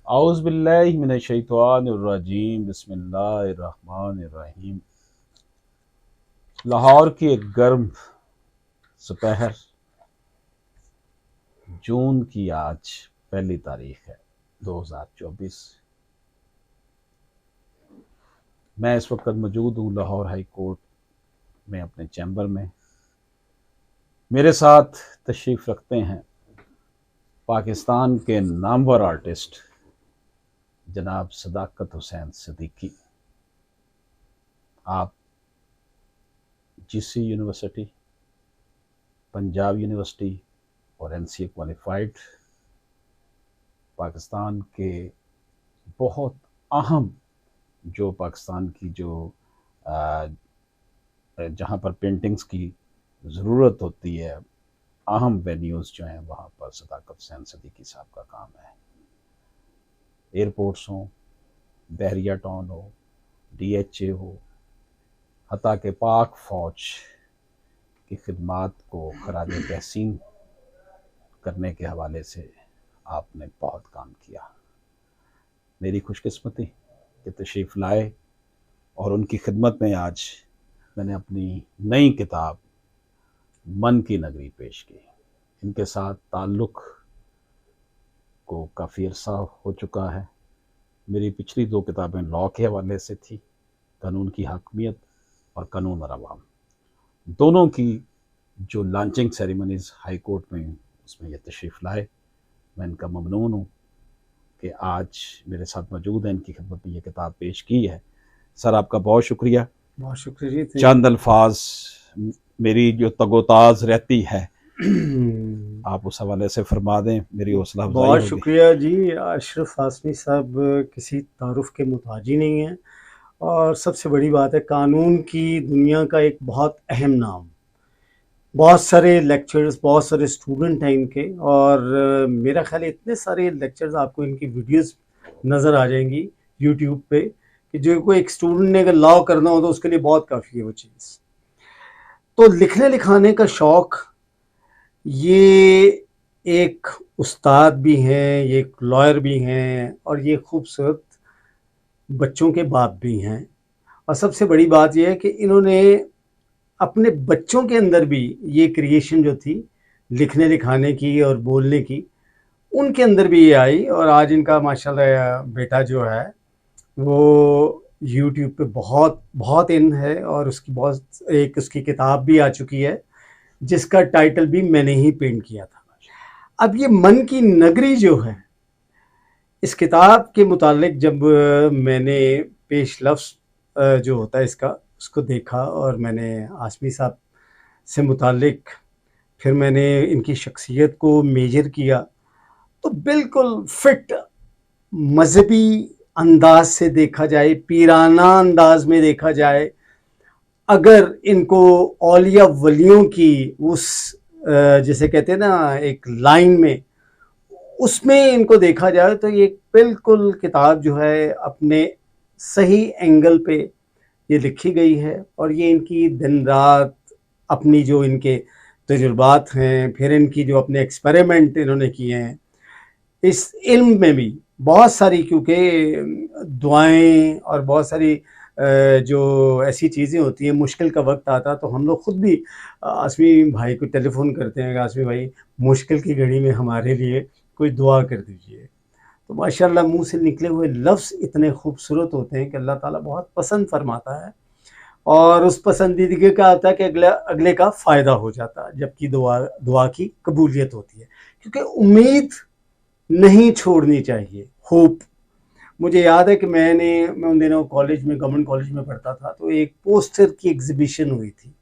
औज़ु बिल्लाहि मिनश शैतानिर रजीम बिस्मिल्लाहिर रहमानिर रहीम। लाहौर की एक गर्म सुपहर, जून की आज पहली तारीख है 2024। मैं इस वक्त मौजूद हूँ लाहौर हाई कोर्ट में अपने चैम्बर में। मेरे साथ तशरीफ़ रखते हैं पाकिस्तान के नामवर आर्टिस्ट जनाब सदाकत हुसैन सिद्दीकी। आप जीसी यूनिवर्सिटी, पंजाब यूनिवर्सिटी और एनसीए क्वालिफाइड पाकिस्तान के बहुत अहम, जो पाकिस्तान की जो जहाँ पर पेंटिंग्स की ज़रूरत होती है, अहम वेन्यूज़ जो हैं वहाँ पर सदाकत हुसैन सिद्दीकी साहब का काम है। एयरपोर्ट्स हों, बहरिया टाउन हो, डीएचए हो, हत्ता के पाक फ़ौज की खिदमात को खराज तहसीन करने के हवाले से आपने बहुत काम किया। मेरी खुशकिस्मती कि तशरीफ़ लाए और उनकी खिदमत में आज मैंने अपनी नई किताब मन की नगरी पेश की। इनके साथ ताल्लुक़ को काफ़ी अरसा हो चुका है। मेरी पिछली दो किताबें लॉ के हवाले से थी, कानून की हाकमियत और कानून और अवाम। दोनों की जो लॉन्चिंग सेरेमनीज़ हाई कोर्ट में, उसमें ये तशरीफ़ लाए। मैं इनका ममनून हूँ कि आज मेरे साथ मौजूद हैं, इनकी खिदमत में ये किताब पेश की है। सर, आपका बहुत शुक्रिया। बहुत शुक्रिया जी। चंद अल्फाज मेरी जो तगोताज रहती है आप उस हवाले से फरमा दें, मेरी हौसला अफजाई बहुत होगी। शुक्रिया जी। अशरफ हाशमी साहब किसी तारुफ के मुताज ही नहीं हैं, और सबसे बड़ी बात है कानून की दुनिया का एक बहुत अहम नाम। बहुत सारे लेक्चर्स, बहुत सारे स्टूडेंट हैं इनके, और मेरा ख्याल है इतने सारे लेक्चर्स आपको इनकी वीडियोस नज़र आ जाएंगी यूट्यूब पे कि जो कोई एक स्टूडेंट ने अगर लॉ करना हो तो उसके लिए बहुत काफ़ी है वो चीज़। तो लिखने लिखाने का शौक़, ये एक उस्ताद भी हैं, ये एक लॉयर भी हैं, और ये खूबसूरत बच्चों के बाप भी हैं। और सबसे बड़ी बात ये है कि इन्होंने अपने बच्चों के अंदर भी ये क्रिएशन जो थी लिखने लिखाने की और बोलने की, उनके अंदर भी ये आई। और आज इनका माशाल्लाह बेटा जो है वो यूट्यूब पे बहुत बहुत इन है, और उसकी बहुत एक उसकी किताब भी आ चुकी है जिसका टाइटल भी मैंने ही पेंट किया था। अब ये मन की नगरी जो है, इस किताब के मुतालिक जब मैंने पेश लफ्ज़ जो होता है इसका, उसको देखा, और मैंने हाशमी साहब से मुतालिक फिर मैंने इनकी शख्सियत को मेजर किया, तो बिल्कुल फिट मजहबी अंदाज से देखा जाए, पीराना अंदाज में देखा जाए, अगर इनको औलिया वलियों की उस जिसे कहते हैं ना एक लाइन में, उसमें इनको देखा जाए, तो ये बिल्कुल किताब जो है अपने सही एंगल पे ये लिखी गई है। और ये इनकी दिन रात अपनी जो इनके तजुर्बात हैं, फिर इनकी जो अपने एक्सपेरिमेंट इन्होंने किए हैं इस इल्म में भी बहुत सारी, क्योंकि दुआएं और बहुत सारी जो ऐसी चीज़ें होती हैं, मुश्किल का वक्त आता तो हम लोग खुद भी आसमी भाई को टेलीफोन करते हैं कि आसमी भाई मुश्किल की घड़ी में हमारे लिए कोई दुआ कर दीजिए। तो माशाल्लाह मुंह से निकले हुए लफ्ज़ इतने खूबसूरत होते हैं कि अल्लाह ताला बहुत पसंद फरमाता है, और उस पसंदीदगी का होता है कि अगले अगले का फ़ायदा हो जाता है, जबकि दुआ दुआ की कबूलियत होती है। क्योंकि उम्मीद नहीं छोड़नी चाहिए, होप। मुझे याद है कि मैं उन दिनों कॉलेज में, गवर्नमेंट कॉलेज में पढ़ता था, तो एक पोस्टर की एग्जीबिशन हुई थी।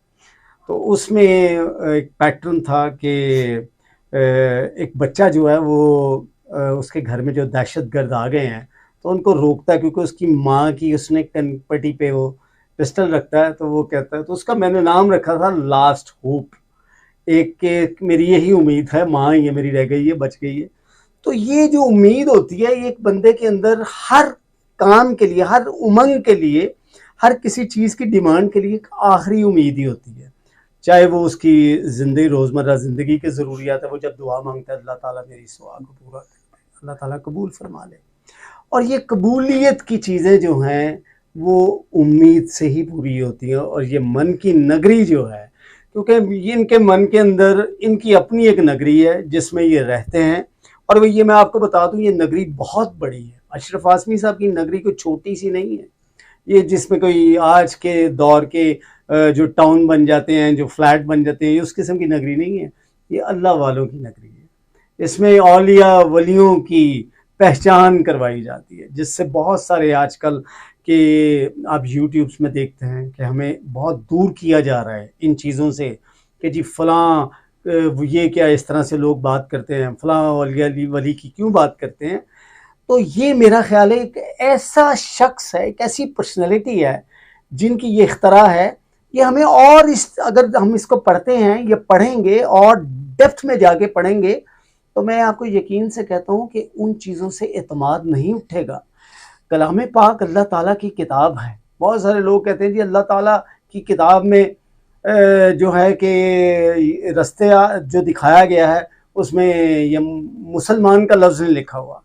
तो उसमें एक पैटर्न था कि एक बच्चा जो है वो उसके घर में जो दहशतगर्द आ गए हैं, तो उनको रोकता है, क्योंकि उसकी माँ की उसने कनपटी पे वो पिस्टल रखता है, तो वो कहता है, तो उसका मैंने नाम रखा था लास्ट होप। एक के मेरी यही उम्मीद है, माँ ये मेरी रह गई है, बच गई है। तो ये जो उम्मीद होती है, ये एक बंदे के अंदर हर काम के लिए, हर उमंग के लिए, हर किसी चीज़ की डिमांड के लिए एक आखिरी उम्मीद ही होती है। चाहे वो उसकी ज़िंदगी, रोज़मर्रा ज़िंदगी के ज़रूरियात है, वो जब दुआ मांगता है अल्लाह ताला मेरी इस दुआ को पूरा करे, अल्लाह ताला कबूल फरमा ले। और ये कबूलियत की चीज़ें जो हैं वो उम्मीद से ही पूरी होती हैं। और ये मन की नगरी जो है, क्योंकि ये इनके मन के अंदर इनकी अपनी एक नगरी है जिसमें ये रहते हैं। और वो ये मैं आपको बता दूं, ये नगरी बहुत बड़ी है। अशरफ आज़मी साहब की नगरी कोई छोटी सी नहीं है, ये जिसमें कोई आज के दौर के जो टाउन बन जाते हैं, जो फ्लैट बन जाते हैं, ये उस किस्म की नगरी नहीं है। ये अल्लाह वालों की नगरी है। इसमें औलिया वलियों की पहचान करवाई जाती है, जिससे बहुत सारे आजकल के आप यूट्यूब्स में देखते हैं कि हमें बहुत दूर किया जा रहा है इन चीज़ों से कि जी फ़लाँ ये क्या इस तरह से लोग बात करते हैं, फ़लाँ औलिया वली की क्यों बात करते हैं। तो ये मेरा ख्याल है एक ऐसा शख्स है, एक ऐसी पर्सनैलिटी है जिनकी ये इख्तरा है। ये हमें और इस अगर हम इसको पढ़ते हैं, ये पढ़ेंगे और डेप्थ में जाके पढ़ेंगे, तो मैं आपको यकीन से कहता हूँ कि उन चीज़ों से एतमाद नहीं उठेगा। कलाम पाक अल्लाह ताला की किताब है। बहुत सारे लोग कहते हैं जी अल्लाह ताला की किताब में जो है कि रास्ते जो दिखाया गया है उसमें ये मुसलमान का लफ्ज़ नहीं लिखा हुआ।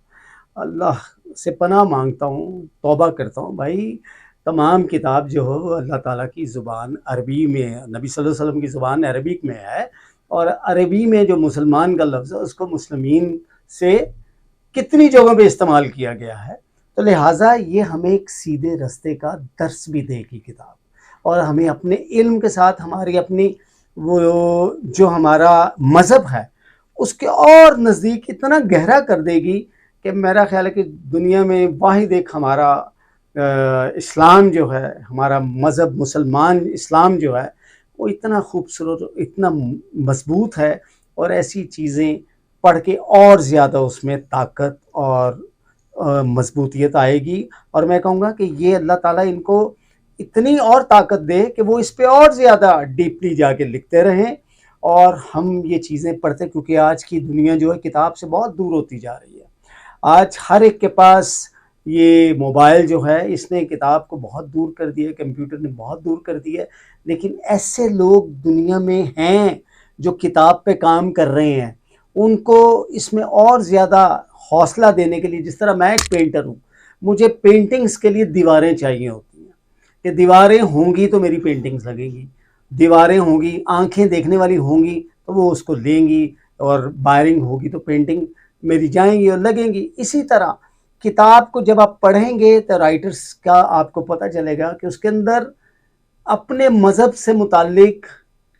अल्लाह से पनाह मांगता हूँ, तौबा करता हूँ भाई, तमाम किताब जो हो अल्लाह ताला की ज़ुबान अरबी में, नबी सल्लल्लाहु अलैहि वसल्लम की ज़ुबान अरबिक में है। और अरबी में जो मुसलमान का लफ्ज़ है उसको मुस्लिमीन से कितनी जगहों पे इस्तेमाल किया गया है। तो लिहाजा ये हमें एक सीधे रास्ते का दर्स भी देगी किताब, और हमें अपने इल्म के साथ हमारी अपनी वो जो हमारा मज़हब है उसके और नज़दीक इतना गहरा कर देगी कि मेरा ख्याल है कि दुनिया में वाहिद एक हमारा इस्लाम जो है, हमारा मज़हब मुसलमान इस्लाम जो है, वो इतना खूबसूरत, इतना मजबूत है। और ऐसी चीज़ें पढ़ के और ज़्यादा उसमें ताकत और मजबूतियत आएगी। और मैं कहूँगा कि ये अल्लाह ताला इनको इतनी और ताकत दे कि वो इस पे और ज़्यादा डीपली जाके लिखते रहें और हम ये चीज़ें पढ़ते, क्योंकि आज की दुनिया जो है किताब से बहुत दूर होती जा रही है। आज हर एक के पास ये मोबाइल जो है इसने किताब को बहुत दूर कर दिया है, कंप्यूटर ने बहुत दूर कर दिया है। लेकिन ऐसे लोग दुनिया में हैं जो किताब पे काम कर रहे हैं, उनको इसमें और ज़्यादा हौसला देने के लिए, जिस तरह मैं एक पेंटर हूँ, मुझे पेंटिंग्स के लिए दीवारें चाहिए होती हैं कि दीवारें होंगी तो मेरी पेंटिंग्स लगेंगी, दीवारें होंगी, आंखें देखने वाली होंगी तो वो उसको लेंगी, और वायरिंग होगी तो पेंटिंग मेरी जाएंगी और लगेंगी। इसी तरह किताब को जब आप पढ़ेंगे तो राइटर्स का आपको पता चलेगा कि उसके अंदर अपने मज़हब से मुताल्लिक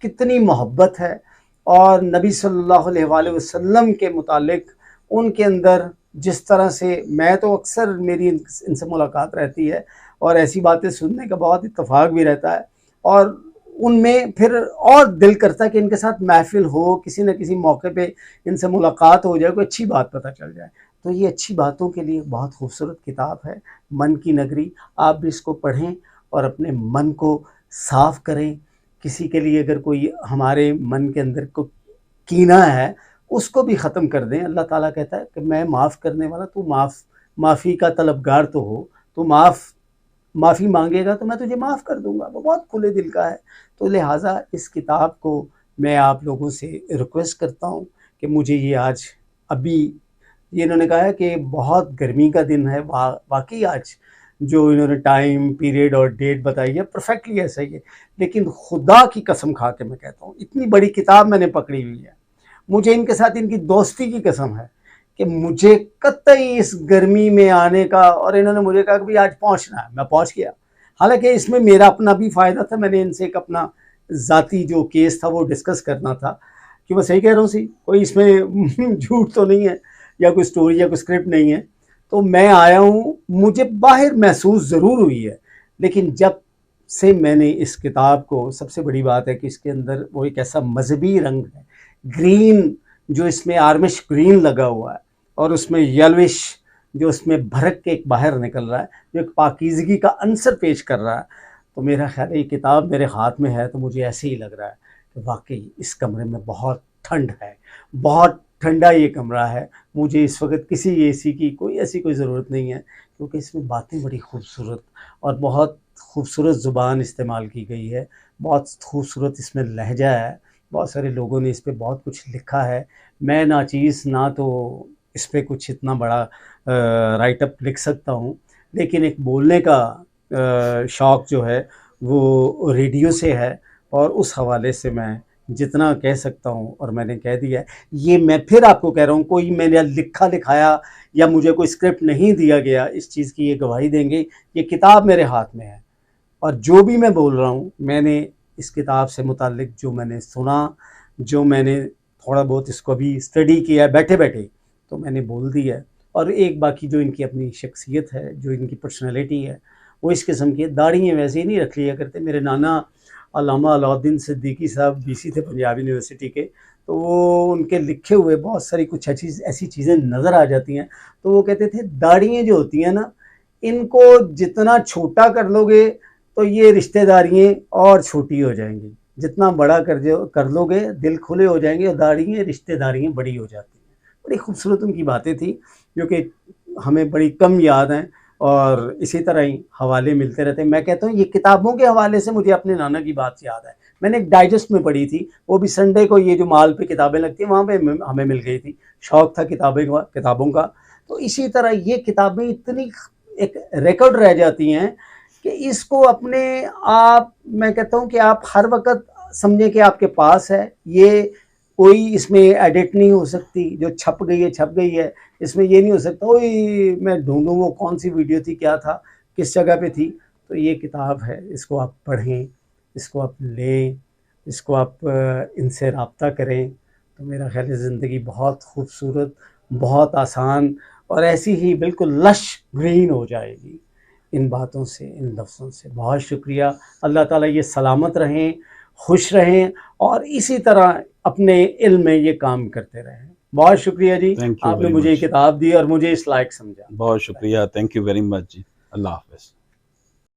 कितनी मोहब्बत है, और नबी सल्लल्लाहु अलैहि वसल्लम के मुताल्लिक उनके अंदर जिस तरह से, मैं तो अक्सर मेरी इनसे मुलाकात रहती है और ऐसी बातें सुनने का बहुत इत्तेफाक भी रहता है, और उनमें फिर और दिल करता है कि इनके साथ महफिल हो, किसी न किसी मौके पे इनसे मुलाकात हो जाए, कोई अच्छी बात पता चल जाए। तो ये अच्छी बातों के लिए बहुत खूबसूरत किताब है मन की नगरी। आप भी इसको पढ़ें और अपने मन को साफ़ करें। किसी के लिए अगर कोई हमारे मन के अंदर को कीना है उसको भी ख़त्म कर दें। अल्लाह ताला कहता है कि मैं माफ़ करने वाला, तू माफ़ी का तलबगार तो हो, तो माफ़ी मांगेगा तो मैं तुझे माफ़ कर दूंगा। वो बहुत खुले दिल का है। तो लिहाजा इस किताब को मैं आप लोगों से रिक्वेस्ट करता हूँ कि मुझे ये आज अभी ये इन्होंने कहा है कि बहुत गर्मी का दिन है, वाकई आज जो इन्होंने टाइम पीरियड और डेट बताई है परफेक्टली ऐसा ही है। लेकिन खुदा की कसम खा के मैं कहता हूँ, इतनी बड़ी किताब मैंने पकड़ी हुई है, मुझे इनके साथ इनकी दोस्ती की कसम है कि मुझे कतई इस गर्मी में आने का, और इन्होंने मुझे कहा कि भाई आज पहुंचना है, मैं पहुंच गया। हालांकि इसमें मेरा अपना भी फ़ायदा था, मैंने इनसे एक अपना ज़ाती जो केस था वो डिस्कस करना था कि मैं सही कह रहा हूँ सी, कोई इसमें झूठ तो नहीं है या कोई स्टोरी या कोई स्क्रिप्ट नहीं है। तो मैं आया हूँ, मुझे बाहर महसूस ज़रूर हुई है, लेकिन जब से मैंने इस किताब को, सबसे बड़ी बात है कि इसके अंदर वो एक ऐसा मजहबी रंग है, ग्रीन जो इसमें आर्मिश ग्रीन लगा हुआ है, और उसमें येलोइश जो उसमें भड़क के एक बाहर निकल रहा है, जो एक पाकीज़गी का अंसर पेश कर रहा है। तो मेरा ख्याल है ये किताब मेरे हाथ में है तो मुझे ऐसे ही लग रहा है कि वाकई इस कमरे में बहुत ठंड है, बहुत ठंडा ये कमरा है। मुझे इस वक्त किसी एसी की कोई ऐसी कोई ज़रूरत नहीं है, क्योंकि इसमें बातें बड़ी खूबसूरत और बहुत खूबसूरत ज़ुबान इस्तेमाल की गई है, बहुत खूबसूरत इसमें लहजा है, बहुत सारे लोगों ने इस पे बहुत कुछ लिखा है। मैं नाचीज़ ना तो इस पे कुछ इतना बड़ा राइट अप लिख सकता हूँ, लेकिन एक बोलने का शौक़ जो है वो रेडियो से है, और उस हवाले से मैं जितना कह सकता हूँ और मैंने कह दिया है। ये मैं फिर आपको कह रहा हूँ, कोई मैंने लिखा लिखाया या मुझे कोई स्क्रिप्ट नहीं दिया गया, इस चीज़ की ये गवाही देंगे। ये किताब मेरे हाथ में है, और जो भी मैं बोल रहा हूँ मैंने इस किताब से मुताल्लिक जो मैंने सुना, जो मैंने थोड़ा बहुत इसको भी स्टडी किया है बैठे बैठे, तो मैंने बोल दिया है। और एक बाकी जो इनकी अपनी शख्सियत है, जो इनकी पर्सनैलिटी है, वो इस किस्म की है। दाढ़ी वैसे ही नहीं रख लिया करते। मेरे नाना अल्लामा अलाउद्दीन सिद्दीकी साहब बीसी थे पंजाब यूनिवर्सिटी के, तो वो उनके लिखे हुए बहुत सारी कुछ ऐसी चीज़ें नज़र आ जाती हैं। तो वो कहते थे दाढ़ियाँ जो होती हैं ना, इनको जितना छोटा कर लोगे तो ये रिश्तेदारियाँ और छोटी हो जाएंगी, जितना बड़ा कर लोगे दिल खुले हो जाएंगे और दाढ़ियाँ रिश्तेदारियाँ बड़ी हो जाती हैं। बड़ी खूबसूरत उनकी बातें थी, जो कि हमें बड़ी कम याद हैं, और इसी तरह ही हवाले मिलते रहते हैं। मैं कहता हूँ ये किताबों के हवाले से मुझे अपने नाना की बात याद है। मैंने एक डाइजेस्ट में पढ़ी थी, वो भी संडे को, ये जो माल पे किताबें लगती हैं वहाँ पे हमें मिल गई थी। शौक़ था किताबों का। तो इसी तरह ये किताबें इतनी एक रिकॉर्ड रह जाती हैं कि इसको अपने आप, मैं कहता हूँ कि आप हर वक़्त समझें कि आपके पास है। ये कोई इसमें एडिट नहीं हो सकती, जो छप गई है। इसमें ये नहीं हो सकता ओए मैं ढूंढूं वो कौन सी वीडियो थी, क्या था, किस जगह पे थी। तो ये किताब है, इसको आप पढ़ें, इसको आप लें, इसको आप इनसे रब्ता करें, तो मेरा ख्याल है ज़िंदगी बहुत खूबसूरत, बहुत आसान और ऐसी ही बिल्कुल लश ग्रीन हो जाएगी इन बातों से, इन लफ्ज़ों से। बहुत शुक्रिया। अल्लाह ताला ये सलामत रहें, खुश रहें और इसी तरह अपने इल्म में ये काम करते रहें। बहुत शुक्रिया जी, थैंक यू आपने वेरी मुझे ये मच। किताब दी और मुझे इस लायक समझा। बहुत शुक्रिया, थैंक यू वेरी मच जी। अल्लाह हाफ़िज़।